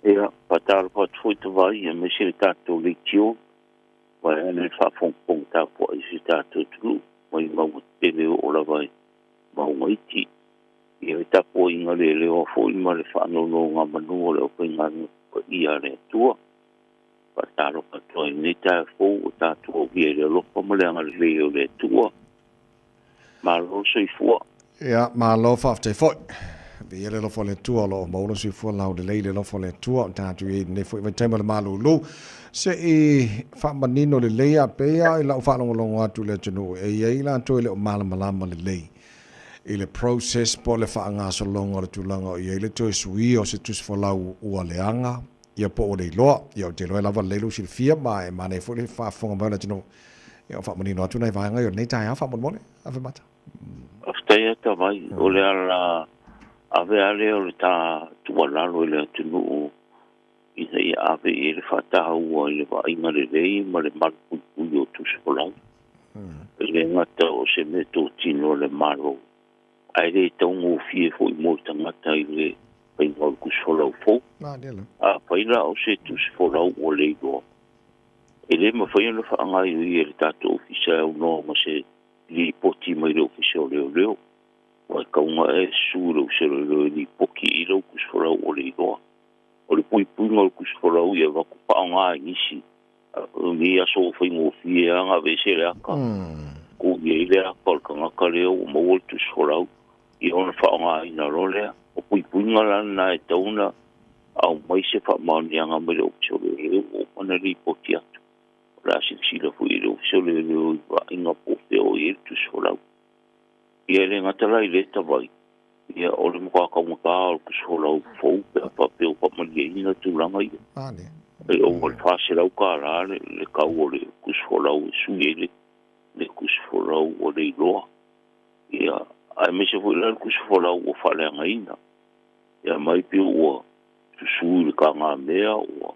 ia patar pot foi tu vai e me se tato lictio vai ane fa fong pong ta po i se tato tu mai ma tele o la vai ma waiti ia ta po inga le o fo i ma le fa no no nga manu le o pinga ia le tua patar pot foi ni ta fo ta tu ia le lo pa mo le nga le tua ma lo se fo ia ma lo fa te foi be ele lo fole tua lo mo lo si fo la de le lo fole tua ta tu e ne fo vai tema le malu lu se e fa manino le le a pe a la fa lo lo atu le tunu e e la to le mala mala le il process po le fa nga so longo le tulanga e le to sui o se tu fo la u le anga ia po le lo ia te lo la va le lu si fia ma e ma ne fo le fa fo ba le tunu ia fa manino atu nei va nga yo nei tai a fa mo le a fa mata aftai ta vai o le ala ave ale o ta tualalo le tunu i sei ave e le fata o le va inga le lei ma le marpu o tu skola le ngata o se meto tino le maro ai le tongo fie foi molta ngata i le pai ngol ku skola fo a pai la o se tu skola o le go ele ma foi no fa nga i le tato official no ma se li poti mai le official le wa kaunga e suru se lo ni poki i lo kusfora o le iloa. O le pui pui ngol kusfora u ia waku paonga isi. Ni aso fai mo fie anga vese le aka. Ko ia i le aka o kanga kare o mawol tusfora u. I ona paonga ina lo lea. O pui pui ngala na e tauna au mai se pa maoni anga mai le opsio le o mana li poki atu. La sila fui le opsio le wa inga poke o i tusfora u. Ia le ngatala i le tawai. Ia o le mga kaumaka o kusola o fau pe apa pe o pamalia ina tūlanga ia. E o le whase lau ka rā le kau o le kusola o sui le kusola o le iloa. Ia ai me se fui le kusola o whaleanga ina. Ia mai pe o susui le ka ngā mea o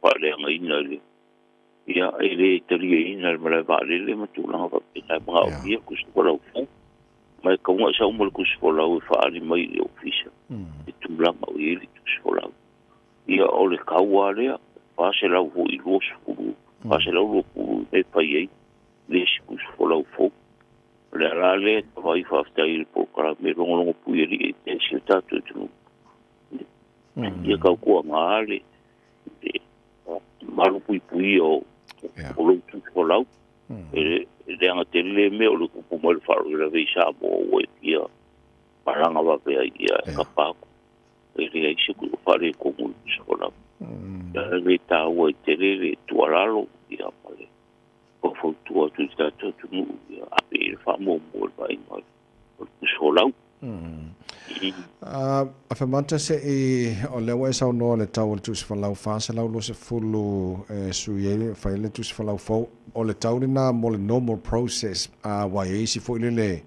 whaleanga ina le. Ia e le taria ina le malai vāle le matūlanga pa pe tai mga o ia kusola o fau. Mai kaunga sa umol kusola o whaari mai le ofisa. E tūlanga o ili kusola. Ia o le kaua lea, pāse lau ho i lo sukuru, pāse lau lo kuru e pai ei, le si kusola o fo. Le ala le, tawai whaftai le pokara, me rongo pueri e te si o tātou tunu. Ia kau kua ngā ale, maru pui o lo kusola o. Le anga te le me o le kupu mo le wharu le vei sa mo o e pia maranga wa pia ia kapako e le aise ku whare komu kusola le ta o e te le tuaralo ia pale o fautua tu tato tunu ia ape le whamo mo le vai mai kusola a whamanta se i o lewa e sau noa le tau le tusi whalau whasa lau lo se fulu sui e whai le tusi whalau fau o le tau rina mo le normal process a wai e isi fo le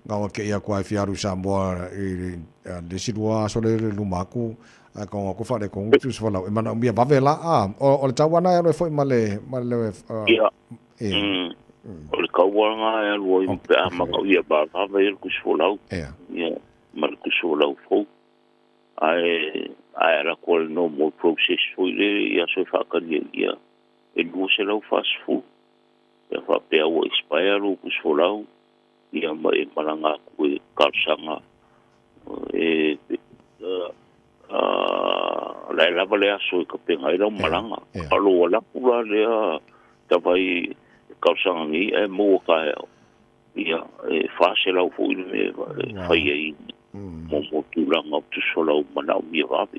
ngawa ke ia kua e fiaru sa moa i le sidua so le lumaku a konga ko whare kongu tusi whalau e mana umia vave la o le tau wana e roe fo i ma le o le kauanga e alua i pe a makau ia ba vave e kusi whalau ia Marcus Olau fo ai era qual no more process foi ia so facaria ia e no se lau fast food e fa pe o expire o kusolau ia mai maranga ku kalsanga e la vale aso que penga era maranga alo la pula le tavai kalsanga ni e mo ka ia e fa se lau foi me fai ai mo tūranga tu sola o mana o mia wapi.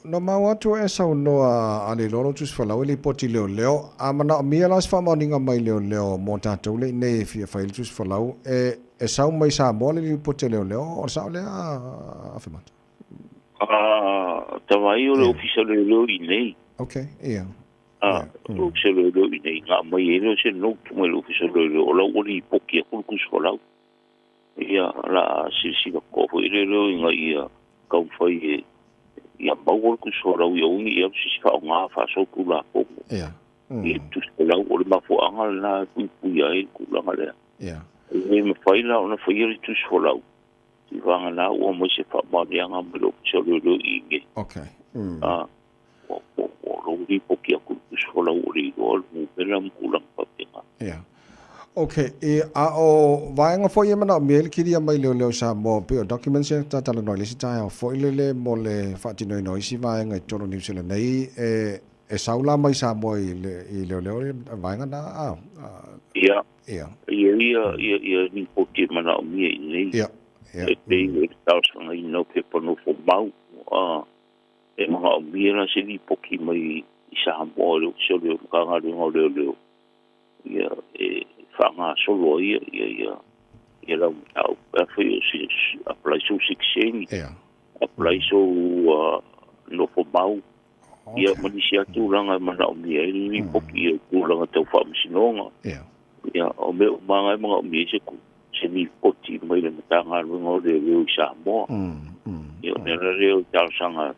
No mau atu e sau noa ale loro tus whalau ili poti leo a mana o mia las whamauninga mai leo mo tātou le nei fia whaili tus whalau e sau mai sa mole ili poti leo o sau lea a whamata. Tawai o le ofisa leo i nei. Ok, ia. O ofisa leo i nei ngā mai e leo se no tu mai le ofisa leo o lau ori poki a kulukus whalau. Ia la silsila ko ile lo inga ia kau fai ia bawol ku sora u yo ia si fa nga fa so ku la ko ia tu la o ma fo anga la ku ia ku la ngale ia e me fai la ona fai ile tu so la ti va nga o mo se fa ma dia nga mo so lo i Okay. O ri poki aku sola uri o mu pela mkulang papenga. Yeah. Okay, o vaenga foi mana mel kiri mai leo sa mo pe documents ta tala no le sita foi le mo le fatino no isi vaenga tolo New Zealand nei saula mai sa mo i leo vaenga na ia ni poki mana mi nei. Yeah. They thousand I know people no for mau e mga mira sili poki mai isa mo le so le kanga le ia fanga solo ia la au foi apply so 16 apply so no for mau ia manisia tu langa mana mi ni poki tu langa tau fa msinonga ia o me manga mga mi se ku se mi poti mai le tanga ngo le isa mo ia ne le tau sanga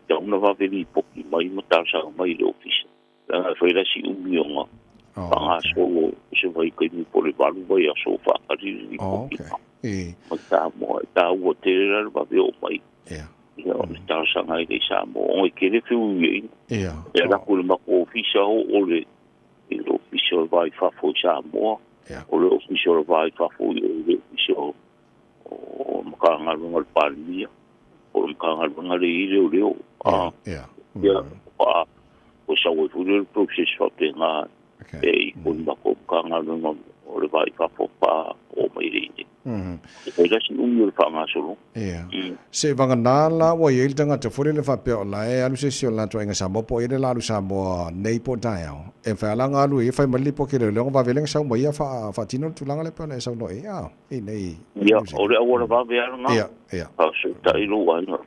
tau na va veni poki mai tau sanga mai le office la foi la si umionga panga so se vai kai mi por le balu vai a sofa ali ta mo ta o te la va ve o mai ia tau sanga i sa mo o ke le fu ia la ko le ma office o le official vai fa fo sa mo o le official vai fa fo le official o makanga ngol palia o makanga ngale ile o leo o sa o le process fa tenga o makanga ngol o le vai fa fo pa o mai ri e la si un fa nga solo se vanga nala wa ye tanga te fore le fa pe o la alu se la to nga sa mo po ile la lu sa mo nei po dai e fa la nga lu e fa mali po ke le va veleng sa mo ia fa tino tu langa le pe sa no e nei o le o va ve nga fa so ta ilu wa nga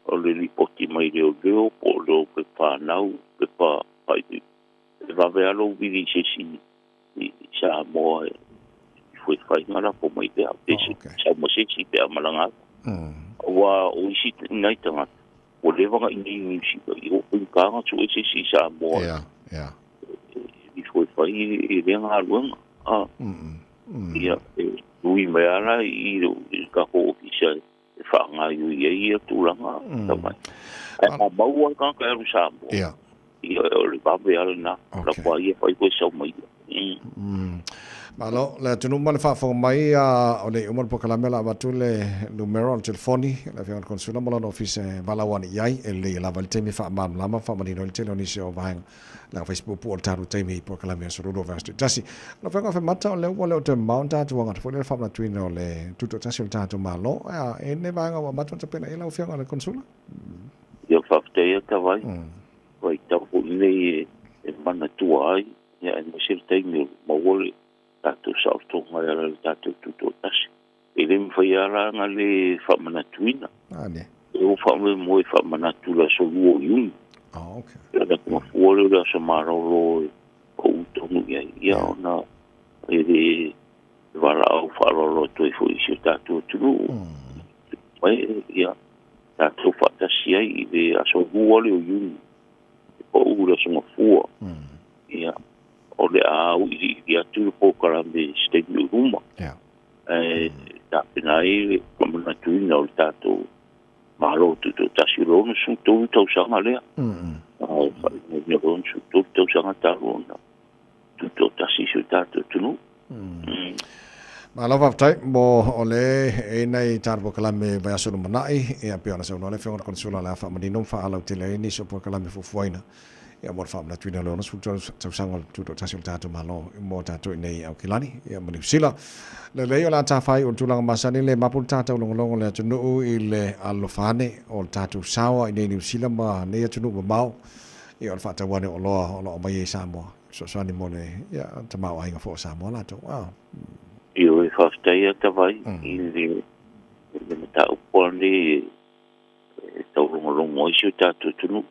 o le li po ki mai le o pe pa nau pe pa va ve alo vi se si sa mo foi fai ngala po mai te sa mo se si pe malanga wa o isi nai tanga o le vanga ni si o pun ka nga so se si sa mo i foi fai i le nga luang ia lui mai ala i ka ko ki sa fa nga yu ye tu langa ta mai a mau ka ka ru sa mo ia le ba ve ala na la pa ia fai ko sa mai Malo le tunu mal fa fo mai o le umar po kala mela batu le numero telefoni la fian consula mo no office balawani yai le la valte mi fa mam lama fa mani no tele ni se o vang la Facebook po taru temi po kala me so do vast tasi la fa fa mata le wo le te mounta tu nga fo le fa na twino le tuto tasi ta to malo e ne vanga wa mata te pena la fian le consula yo fa te ta vai ta fu le e mana tu ai ya no se te mi mo wole tatu salto mai ala tatu tuto tasi ele me foi ala ngale fa mana tuina eu fa me moi fa mana tula so luo yun okay la ko fuori da so maro lo o to ya na ele vala o fa lo to foi si tatu tu mai ya tatu fa tasi ai de aso luo yun o ura so fuo ya o le au i atu po kara me state ruma ta penai como na tuina o tato malo tu tasi rono su tu tau sanga lea ne rono su tu tau sanga ta rono tu tasi su tato tunu Malo va tai mo ole e nei tarbo kala me va so manai e apia na so no le fe on consula la fa mani non fa ala tele ni so po kala me fu fuina ia mo fa na tuina lo no su tau sanga tu tasi tato malo mo tato nei au kilani ia mo sila le la ta fai o tulang masani le mapul tato long le tunu ile alofane o tato sawa nei ni sila ma nei tunu mau ia fa ta wane o lo mai sa mo so ni mo le ia ta mau ai fo sa mo la to io fa stai a vai il meta o pone to lo mo isi tato tunu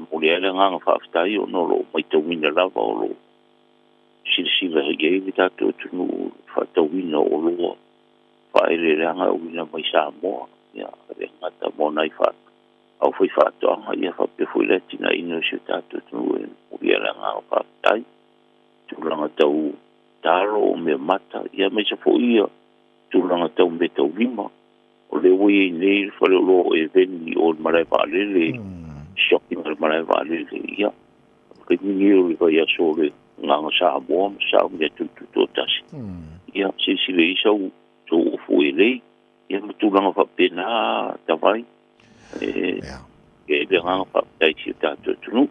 muliele nga fa stai o no lo mai to wina lava o lo si va ye tato tunu fa to wina o lo fa ile nga wina mai sa mo ya nga ta mo nai fa au foi fa to ia fa pe foi le tina ino si tato tunu muliele nga fa stai tu langa tau taro me mata ia me se foi tu langa tau me tau lima o le wi le fa lo e veni o mare vale le shopping o mare vale le ia ke ni o ko ia so le nga sa mo sa me tu tas ia si le iso so fu le ia tu langa fa pena ta vai e le nga fa tai si ta tu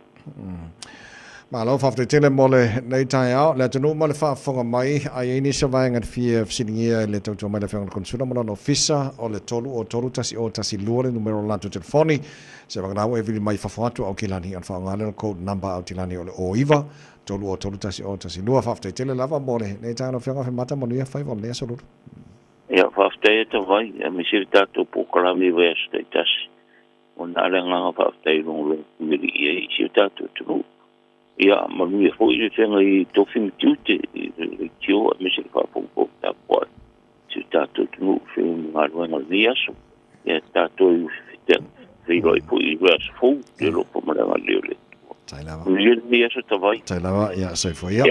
ma lo fa te tele mole nei tai au le tunu mole fa fonga mai ai ni sa vai ngat fie siningia le tau mai le fa konsula mo no fisa o le tolu tasi luore numero la telefoni se va grau e vi mai fa foto au kilani an fa ngale code number au tilani o iva tolu tasi luore fa te tele lava mole nei tai no fa mata mo ia fa va le so ia fa te vai mi si tato po kala mi veste tasi on ala nga fa te no mi ia si tato tu ia ma mi foi le tenga I tofim tute kio me se fa po ta po si tato tu fe ma no dia so ia tato te sei roi po I ras fo de lo po ma le le tai lava mi ia so vai tai lava ia se foi ia